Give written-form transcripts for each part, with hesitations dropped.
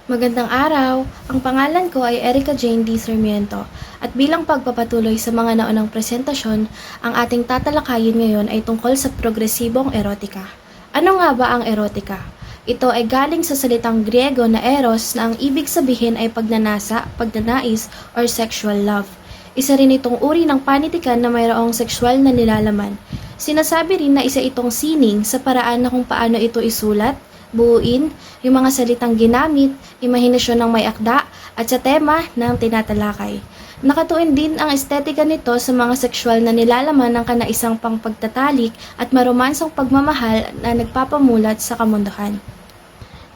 Magandang araw! Ang pangalan ko ay Erica Jane D. Sarmiento at bilang pagpapatuloy sa mga naunang presentasyon, ang ating tatalakayin ngayon ay tungkol sa progresibong erotika. Ano nga ba ang erotika? Ito ay galing sa salitang Griego na eros na ang ibig sabihin ay pagnanasa, pagnanais, or sexual love. Isa rin itong uri ng panitikan na mayroong sexual na nilalaman. Sinasabi rin na isa itong sining sa paraan na kung paano ito isulat, buuin, yung mga salitang ginamit, imahinasyon ng may akda, at sa tema ng tinatalakay. Nakatuon din ang estetika nito sa mga sexual na nilalaman ng kanaisang pangpagtatalik at maromansang pagmamahal na nagpapamulat sa kamunduhan.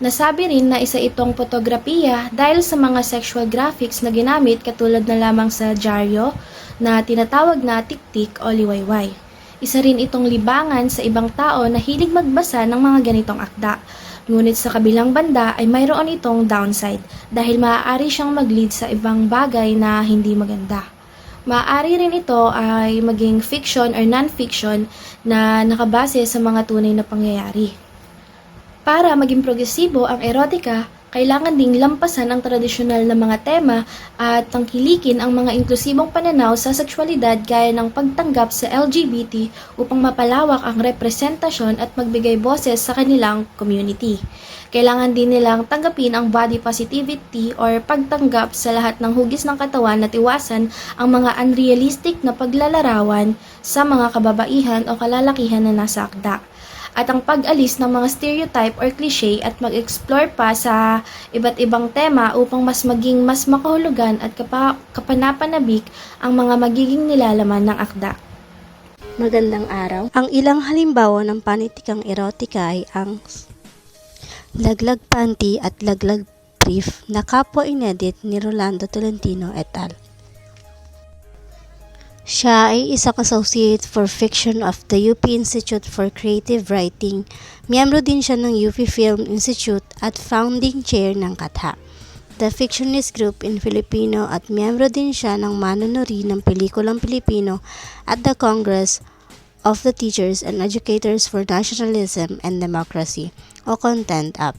Nasabi rin na isa itong fotografiya dahil sa mga sexual graphics na ginamit katulad na lamang sa dyaryo na tinatawag na tik-tik o liwayway. Isa rin itong libangan sa ibang tao na hilig magbasa ng mga ganitong akda. Ngunit sa kabilang banda ay mayroon itong downside dahil maaari siyang mag-lead sa ibang bagay na hindi maganda. Maaari rin ito ay maging fiction or non-fiction na nakabase sa mga tunay na pangyayari. Para maging progresibo ang erotika, kailangan ding lampasan ang tradisyonal na mga tema at tangkilikin ang mga inklusibong pananaw sa sexualidad gaya ng pagtanggap sa LGBT upang mapalawak ang representasyon at magbigay boses sa kanilang community. Kailangan din nilang tanggapin ang body positivity or pagtanggap sa lahat ng hugis ng katawan at iwasan ang mga unrealistic na paglalarawan sa mga kababaihan o kalalakihan na nasa akda. At ang pag-alis ng mga stereotype or cliche at mag-explore pa sa iba't ibang tema upang mas maging mas makahulugan at kapanapanabik ang mga magiging nilalaman ng akda. Magandang araw. Ang ilang halimbawa ng panitikang erotika ay ang laglag panty at laglag brief na kapwa inedit ni Rolando Tolentino et al. Siya ay isang associate for fiction of the UP Institute for Creative Writing. Miyembro din siya ng UP Film Institute at founding chair ng Katha, the fictionist group in Filipino, at miyembro din siya ng manunuri ng pelikulang Pilipino at the Congress of the Teachers and Educators for Nationalism and Democracy o Content-Up.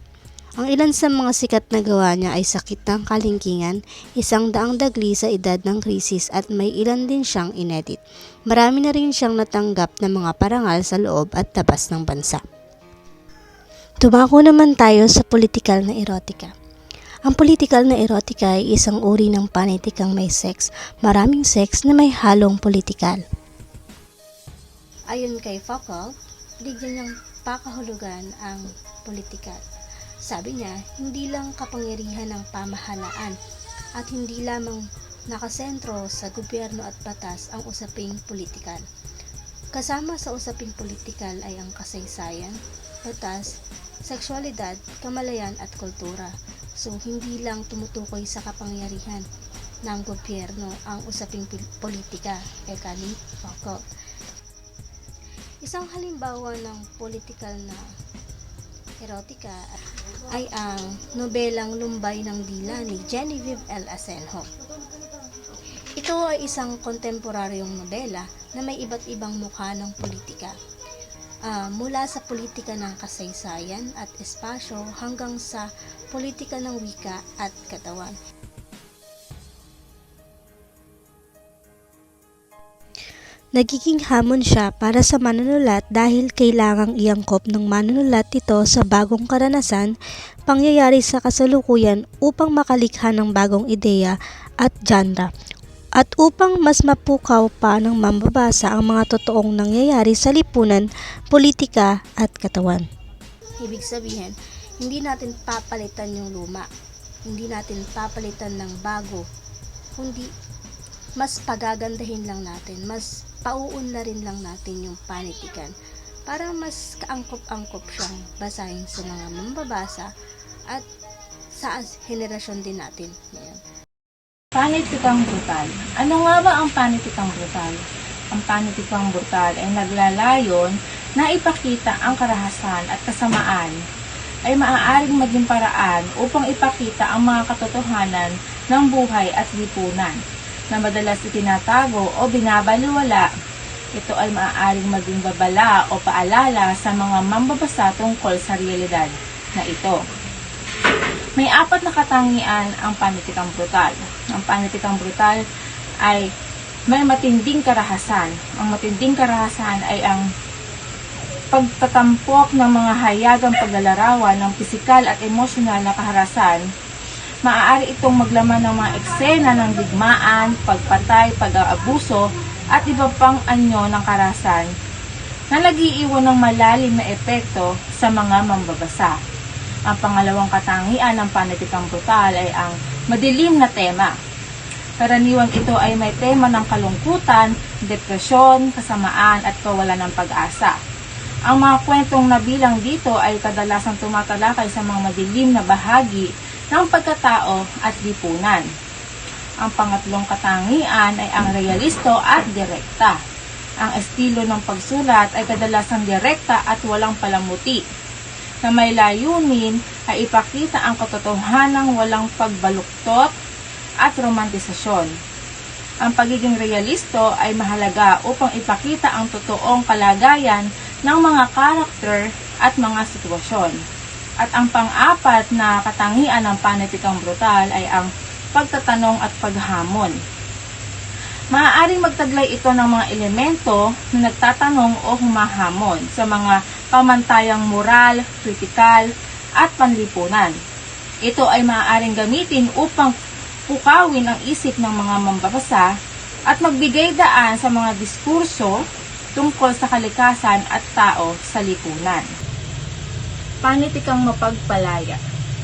Ang ilan sa mga sikat na gawa niya ay Sakit ng Kalingkingan, Isang Daang Dagli sa Edad ng Krisis, at may ilan din siyang inedit. Marami na rin siyang natanggap ng mga parangal sa loob at labas ng bansa. Tumako naman tayo sa politikal na erotika. Ang politikal na erotika ay isang uri ng panitikang may sex, maraming sex na may halong politikal. Ayon kay Foucault, bigyan niyang pakahulugan ang politikal. Sabi niya, hindi lang kapangyarihan ng pamahalaan at hindi lamang nakasentro sa gobyerno at batas ang usaping politikal. Kasama sa usaping politikal ay ang kasaysayan, batas, sexualidad, kamalayan at kultura. So, hindi lang tumutukoy sa kapangyarihan ng gobyerno ang usaping politika, eka ni Foucault. Isang halimbawa ng politikal na erotika ay ang nobelang Lumbay ng Dila ni Genevieve L. Asenjo. Ito ay isang kontemporaryong nobela na may iba't ibang mukha ng politika. Mula sa politika ng kasaysayan at espasyo hanggang sa politika ng wika at katawan. Nagiging hamon siya para sa manunulat dahil kailangang iangkop ng manunulat ito sa bagong karanasan, pangyayari sa kasalukuyan upang makalikha ng bagong ideya at genre, at upang mas mapukaw pa ng mambabasa ang mga totoong nangyayari sa lipunan, politika at katawan. Ibig sabihin, hindi natin papalitan yung luma, hindi natin papalitan ng bago, kundi mas pagagandahin lang natin, mas pauunlarin lang natin yung panitikan para mas kaangkop-angkop siyang basahin sa mga mambabasa at sa henerasyon din natin ngayon. Panitikang brutal. Ano nga ba ang panitikang brutal? Ang panitikang brutal ay naglalayon na ipakita ang karahasan at kasamaan ay maaaring maging paraan upang ipakita ang mga katotohanan ng buhay at lipunan na madalas itinatago o binabaliwala. Ito ay maaaring maging babala o paalala sa mga mambabasa tungkol sa realidad na ito. May 4 na katangian ang panitikang brutal. Ang panitikang brutal ay may matinding karahasan. Ang matinding karahasan ay ang pagtatampok ng mga hayagang paglalarawan ng pisikal at emosyonal na kaharasan. Maaari itong maglaman ng mga eksena ng digmaan, pagpatay, pag-aabuso, at iba pang anyo ng karahasan na nag-iiwan ng malalim na epekto sa mga mambabasa. Ang pangalawang katangian ng panitikang brutal ay ang madilim na tema. Karaniwang ito ay may tema ng kalungkutan, depresyon, kasamaan at kawalan ng pag-asa. Ang mga kwentong nabilang dito ay kadalasang tumatalakay sa mga madilim na bahagi ng pagkatao at lipunan. Ang pangatlong katangian ay ang realisto at direkta. Ang estilo ng pagsulat ay kadalasang direkta at walang palamuti, na may layunin ay ipakita ang katotohanang walang pagbaluktot at romantisasyon. Ang pagiging realisto ay mahalaga upang ipakita ang totoong kalagayan ng mga karakter at mga sitwasyon. At ang pang-apat na katangian ng panitikang brutal ay ang pagtatanong at paghamon. Maaaring magtaglay ito ng mga elemento na nagtatanong o humahamon sa mga pamantayang moral, kritikal, at panlipunan. Ito ay maaaring gamitin upang pukawin ang isip ng mga mambabasa at magbigay daan sa mga diskurso tungkol sa kalikasan at tao sa lipunan. Panitikang mapagpalaya.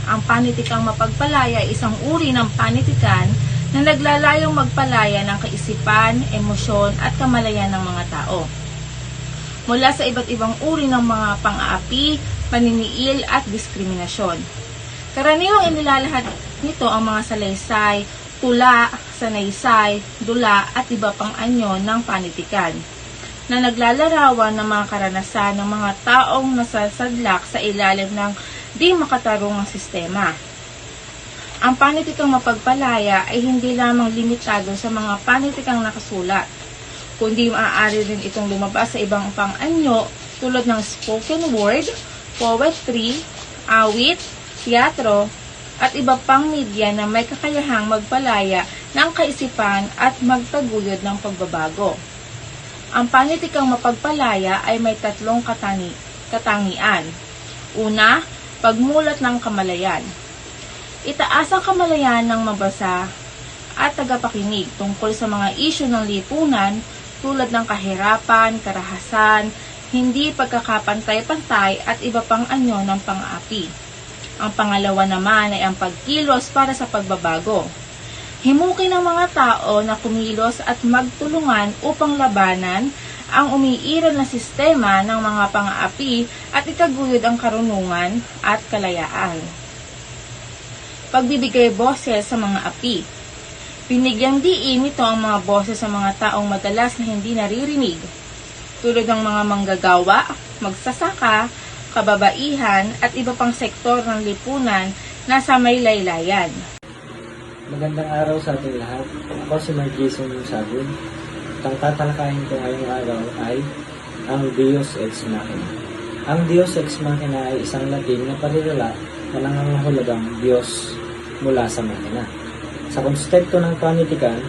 Ang panitikang mapagpalaya ay isang uri ng panitikan na naglalayong magpalaya ng kaisipan, emosyon at kamalayan ng mga tao mula sa iba't ibang uri ng mga pang-aapi, paniniil at diskriminasyon. Karaniwang inilalahad nito ang mga salaysay, tula, sanaysay, dula at iba pang anyo ng panitikan na naglalarawan ng mga karanasan ng mga taong nasasadlak sa ilalim ng di makatarungang sistema. Ang panitikang mapagpalaya ay hindi lamang limitado sa mga panitikang nakasulat, kundi maaari rin itong lumabas sa ibang pang-anyo tulad ng spoken word, poetry, awit, teatro, at iba pang media na may kakayahang magpalaya ng kaisipan at magtaguyod ng pagbabago. Ang panitikang mapagpalaya ay may 3 katangian. Una, pagmulat ng kamalayan. Itaas ang kamalayan ng mabasa at tagapakinig tungkol sa mga isyu ng lipunan tulad ng kahirapan, karahasan, hindi pagkakapantay-pantay at iba pang anyo ng pang-aapi. Ang pangalawa naman ay ang pagkilos para sa pagbabago. Himukin ng mga tao na kumilos at magtulungan upang labanan ang umiiral na sistema ng mga pang-aapi at itaguyod ang karunungan at kalayaan. Pagbibigay boses sa mga api. Binigyang diin nito ang mga boses sa mga taong madalas na hindi naririnig, tulad ng mga manggagawa, magsasaka, kababaihan at iba pang sektor ng lipunan na sa may laylayan. Magandang araw sa ating lahat. Ako si Mark Jason Sabun. Ang tatalakayin ko ngayong araw ay ang Deus Ex Machina. Ang Deus Ex Machina ay isang Latin na panilala na nangangahulugang Diyos mula sa makina. Sa konsepto ng panitikan,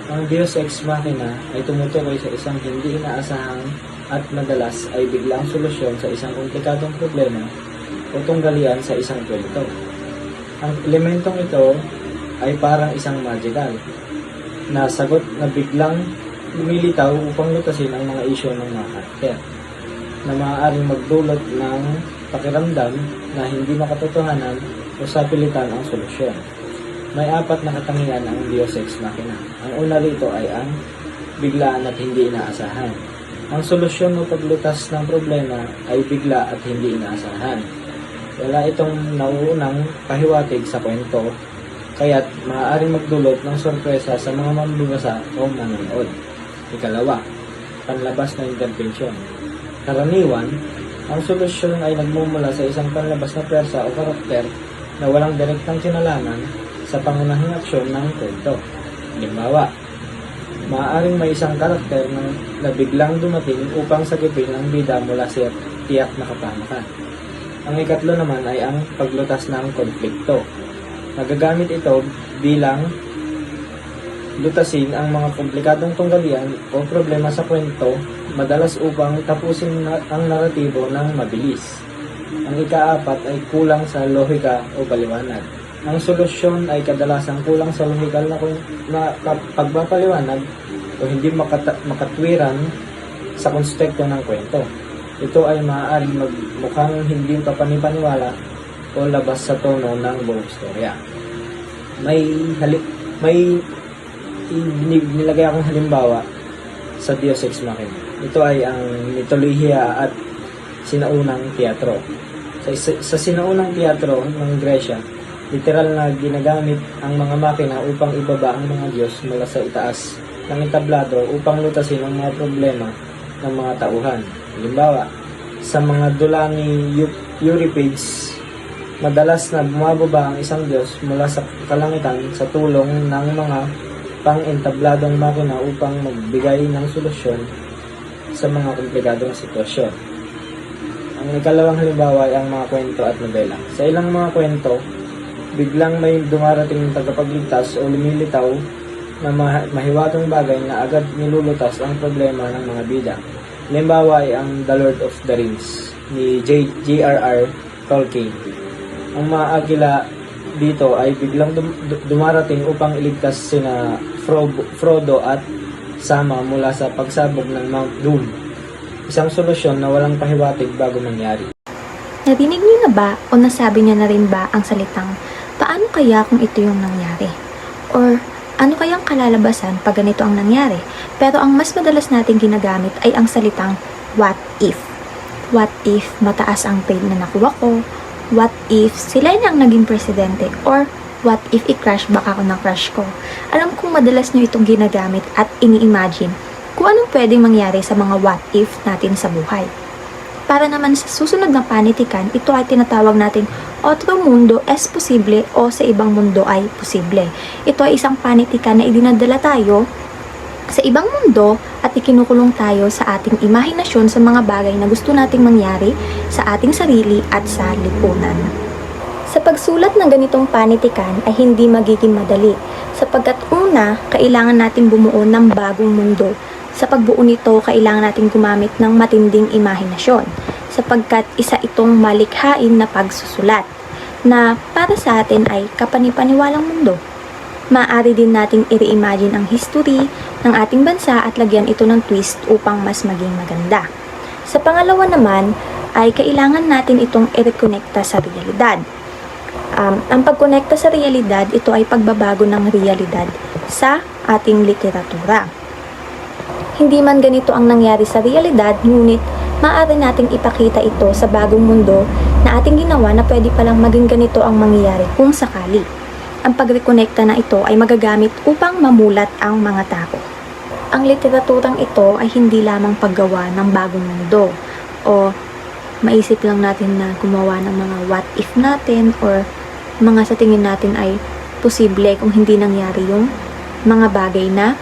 ang Deus Ex Machina ay tumutukoy sa isang hindi inaasahan at madalas ay biglang solusyon sa isang komplikadong problema o tunggalian sa isang kwento. Ang elementong ito ay parang isang magical na sagot na biglang lumilitaw upang lutasin ang mga isyu ng mga karakter na maaaring magdulot ng pakiramdam na hindi makatotohanan o sapilitan ang solusyon. May 4 na katangian ang Deus Ex Machina. Ang una rito ay ang biglaan at hindi inaasahan. Ang solusyon o paglutas ng problema ay bigla at hindi inaasahan. Wala itong nauunang pahiwatig sa kwento, kaya't maaaring magdulot ng sorpresa sa mga mambabasa o manonood. Ikalawa, panlabas na intervensyon. Karaniwan, ang solusyon ay nagmumula sa isang panlabas na persa o karakter na walang direktang kinalaman sa pangunahing aksyon ng kwento. Halimbawa, maaaring may isang karakter na biglang dumating upang sagipin ang bida mula sa tiyak na kapahamakan. Ang ikatlo naman ay ang paglutas ng konflikto. Nagagamit ito bilang lutasin ang mga komplikadong tunggalian o problema sa kwento, madalas upang tapusin ang naratibo ng mabilis. Ang ikaapat ay kulang sa lohika o paliwanag. Ang solusyon ay kadalasang kulang sa lohikal na pagpapaliwanag o hindi makatwiran sa konteksto ng kwento. Ito ay maaaring magmukhang hindi kapanipaniwala o labas sa tono ng buong storya. May nilagay akong halimbawa sa Deus Ex Machina. Ito ay ang mitolohiya at sinaunang teatro. Sa sinaunang teatro ng Gresya, literal na ginagamit ang mga makina upang ibaba ang mga Diyos mula sa itaas ng entablado upang lutasin ang mga problema ng mga tauhan. Halimbawa, sa mga dula ni Euripides, madalas na bumababa ang isang Diyos mula sa kalangitan sa tulong ng mga pang-entabladong makina upang magbigay ng solusyon sa mga komplikadong sitwasyon. Ang ikalawang halimbawa ay ang mga kwento at nobela. Sa ilang mga kwento, biglang may dumarating tagapagligtas o lumilitaw na mahiwagang bagay na agad nilulutas ang problema ng mga bida. Halimbawa ay ang The Lord of the Rings ni J.R.R. Tolkien. Ang mga agila dito ay biglang dumarating upang iligtas sina Frodo at Sama mula sa pagsabog ng Mount Doom. Isang solusyon na walang pahiwatig bago mangyari. Narinig niyo na ba o nasabi niya na rin ba ang salitang, paano kaya kung ito yung nangyari? Or ano kayang kalalabasan pag ganito ang nangyari? Pero ang mas madalas nating ginagamit ay ang salitang what if. What if mataas ang grade na nakuha ko? What if sila na ang naging presidente? Or what if i-crush back ako ng crush ko? Alam kong madalas nyo itong ginagamit at ini-imagine kung anong pwedeng mangyari sa mga what if natin sa buhay. Para naman sa susunod na panitikan, ito ay tinatawag nating otro mundo es posible o sa ibang mundo ay posible. Ito ay isang panitikan na idinadala tayo sa ibang mundo at ikinukulong tayo sa ating imahinasyon sa mga bagay na gusto nating mangyari sa ating sarili at sa lipunan. Sa pagsulat ng ganitong panitikan ay hindi magiging madali sapagkat una, kailangan natin bumuo ng bagong mundo. Sa pagbuo nito, kailangan natin gumamit ng matinding imahinasyon sapagkat isa itong malikhain na pagsusulat na para sa atin ay kapanipaniwalang mundo. Maaari din nating i-reimagine ang history ng ating bansa at lagyan ito ng twist upang mas maging maganda. Sa pangalawa naman ay kailangan natin itong i-rekonekta sa realidad. Ang pagkonekta sa realidad, ito ay pagbabago ng realidad sa ating literatura. Hindi man ganito ang nangyari sa realidad, ngunit maaari nating ipakita ito sa bagong mundo na ating ginawa na pwede palang maging ganito ang mangyayari kung sakali. Ang pagrekonekta na ito ay magagamit upang mamulat ang mga tao. Ang literaturang ito ay hindi lamang paggawa ng bagong mundo o maisip lang natin na gumawa ng mga what if natin or mga sa tingin natin ay posible kung hindi nangyari yung mga bagay na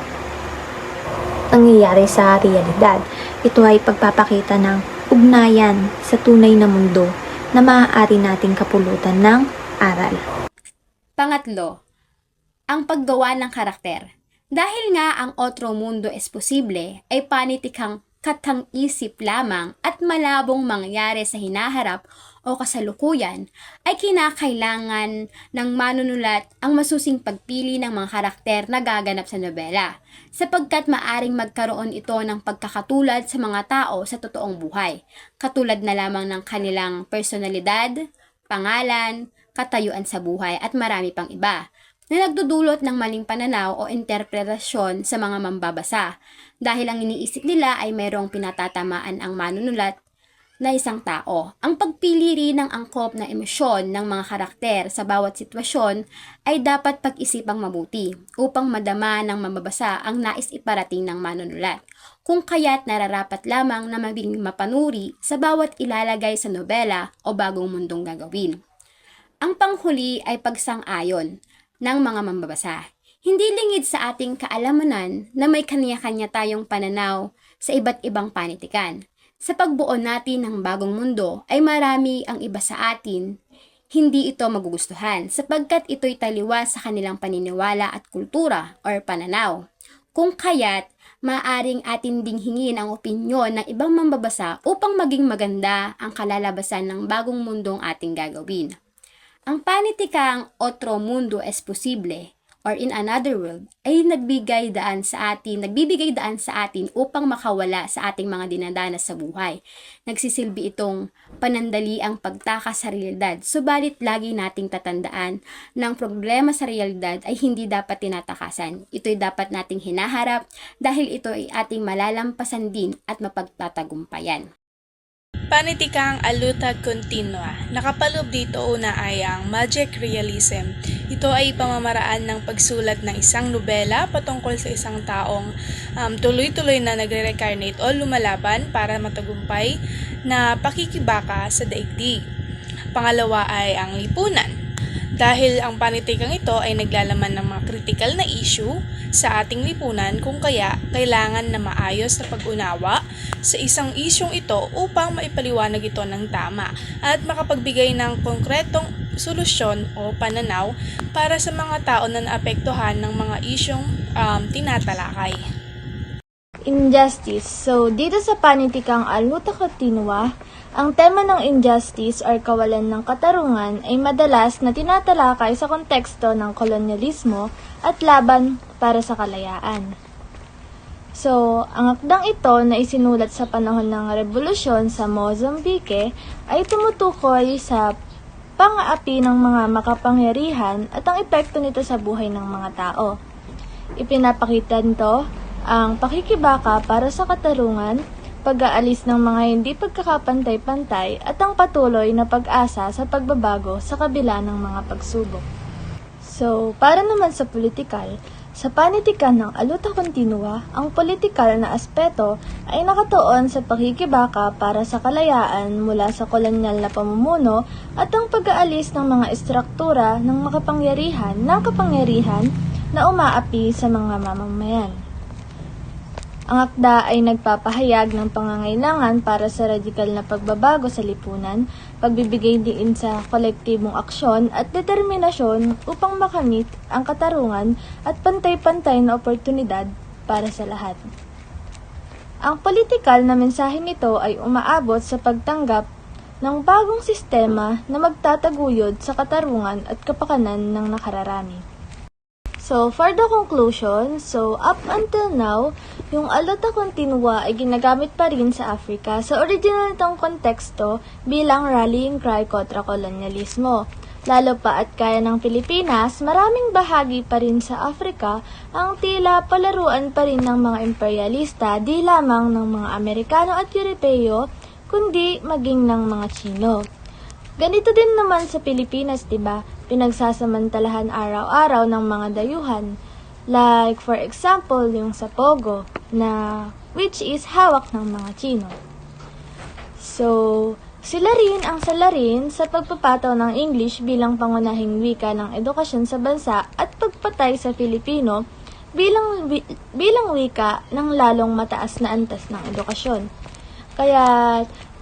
nangyayari sa realidad. Ito ay pagpapakita ng ugnayan sa tunay na mundo na maaari nating kapulutan ng aral. Pangatlo, ang paggawa ng karakter. Dahil nga ang otro mundo es posible ay panitikang katang-isip lamang at malabong mangyari sa hinaharap o kasalukuyan, ay kinakailangan ng manunulat ang masusing pagpili ng mga karakter na gaganap sa nobela, sapagkat maaring magkaroon ito ng pagkakatulad sa mga tao sa totoong buhay, katulad na lamang ng kanilang personalidad, pangalan, katayuan sa buhay at marami pang iba, na nagdudulot ng maling pananaw o interpretasyon sa mga mambabasa, dahil ang iniisip nila ay mayroong pinatatamaan ang manunulat na isang tao. Ang pagpili rin ng angkop na emosyon ng mga karakter sa bawat sitwasyon ay dapat pag-isipang mabuti upang madama ng mambabasa ang nais iparating ng manunulat, kung kaya't nararapat lamang na maging mapanuri sa bawat ilalagay sa nobela o bagong mundong gagawin. Ang panghuli ay pagsang-ayon ng mga mambabasa. Hindi lingid sa ating kaalamanan na may kanya-kanya tayong pananaw sa iba't ibang panitikan. Sa pagbuo natin ng bagong mundo ay marami ang iba sa atin, hindi ito magugustuhan sapagkat ito'y taliwas sa kanilang paniniwala at kultura or pananaw. Kung kaya't, maaring atin ding hingin ang opinyon ng ibang mambabasa upang maging maganda ang kalalabasan ng bagong mundong ating gagawin. Ang panitikang otro mundo es posible or in another world ay nagbibigay daan sa atin upang makawala sa ating mga dinadanas sa buhay. Nagsisilbi itong panandali ang pagtakas sa realidad, subalit lagi nating tatandaan na ang problema sa realidad ay hindi dapat tinatakasan. Ito'y dapat nating hinaharap dahil ito ay ating malalampasan din at mapagtatagumpayan. Panitikang alutag continua. Nakapaloob dito una ay ang magic realism. Ito ay pamamaraan ng pagsulat ng isang nobela patungkol sa isang taong tuloy-tuloy na nagre-reincarnate o lumalaban para matagumpay na pakikibaka sa daigdig. Pangalawa ay ang lipunan. Dahil ang panitikang ito ay naglalaman ng mga critical na issue sa ating lipunan kung kaya kailangan na maayos na pag-unawa sa isang isyong ito upang maipaliwanag ito ng tama at makapagbigay ng konkretong solusyon o pananaw para sa mga tao na naapektuhan ng mga isyong tinatalakay. Injustice. So, dito sa panitikang Aluta Continua, ang tema ng injustice or kawalan ng katarungan ay madalas na tinatalakay sa konteksto ng kolonyalismo at laban para sa kalayaan. So, ang akdang ito na isinulat sa panahon ng revolusyon sa Mozambique ay tumutukoy sa pang-aapi ng mga makapangyarihan at ang epekto nito sa buhay ng mga tao. Ipinapakita nito ang pakikibaka para sa katarungan, pag-aalis ng mga hindi pagkakapantay-pantay at ang patuloy na pag-asa sa pagbabago sa kabila ng mga pagsubok. So, para naman sa politikal, sa panitikan ng Aluta Continua, ang politikal na aspeto ay nakatuon sa pakikibaka para sa kalayaan mula sa kolonyal na pamumuno at ang pag-aalis ng mga estruktura ng kapangyarihan na umaapi sa mga mamamayan. Ang akda ay nagpapahayag ng pangangailangan para sa radikal na pagbabago sa lipunan, pagbibigay din sa kolektibong aksyon at determinasyon upang makamit ang katarungan at pantay-pantay na oportunidad para sa lahat. Ang politikal na mensahe nito ay umaabot sa pagtanggap ng bagong sistema na magtataguyod sa katarungan at kapakanan ng nakararami. So, for the conclusion, up until now, yung Aluta Continua ay ginagamit pa rin sa Africa sa original nitong konteksto bilang rallying cry kontra kolonyalismo. Lalo pa at kaya ng Pilipinas, maraming bahagi pa rin sa Africa ang tila palaruan pa rin ng mga imperialista di lamang ng mga Amerikano at Europeo, kundi maging ng mga Chino. Ganito din naman sa Pilipinas, diba? Pinagsasamantalahan araw-araw ng mga dayuhan. Like, for example, yung sa Pogo, na which is hawak ng mga Chino. So, sila rin ang salarin sa pagpapataw ng English bilang pangunahing wika ng edukasyon sa bansa at pagpatay sa Filipino bilang wika ng lalong mataas na antas ng edukasyon. Kaya,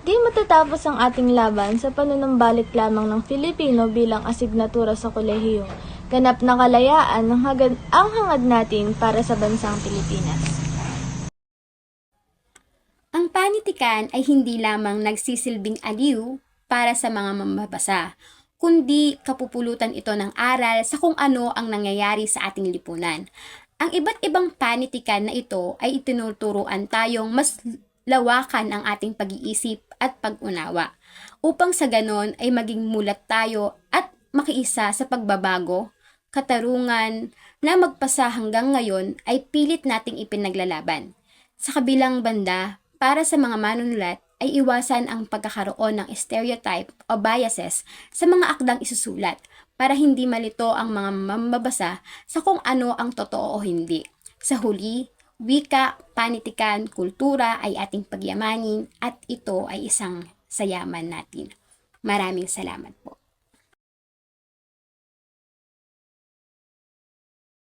di matatapos ang ating laban sa panunumbalik lamang ng Filipino bilang asignatura sa kolehiyo. Ganap na kalayaan ang hangad natin para sa bansang Pilipinas. Ang panitikan ay hindi lamang nagsisilbing aliw para sa mga mambabasa, kundi kapupulutan ito ng aral sa kung ano ang nangyayari sa ating lipunan. Ang iba't ibang panitikan na ito ay itinuturuan tayong mas lawakan ang ating pag-iisip at pag-unawa, upang sa ganon ay maging mulat tayo at makiisa sa pagbabago, katarungan na magpasa hanggang ngayon ay pilit nating ipinaglalaban. Sa kabilang banda, para sa mga manunulat ay iwasan ang pagkakaroon ng stereotype o biases sa mga akdang isusulat para hindi malito ang mga mambabasa sa kung ano ang totoo o hindi. Sa huli, wika, panitikan, kultura ay ating pagyamanin at ito ay isang sayaman natin. Maraming salamat po.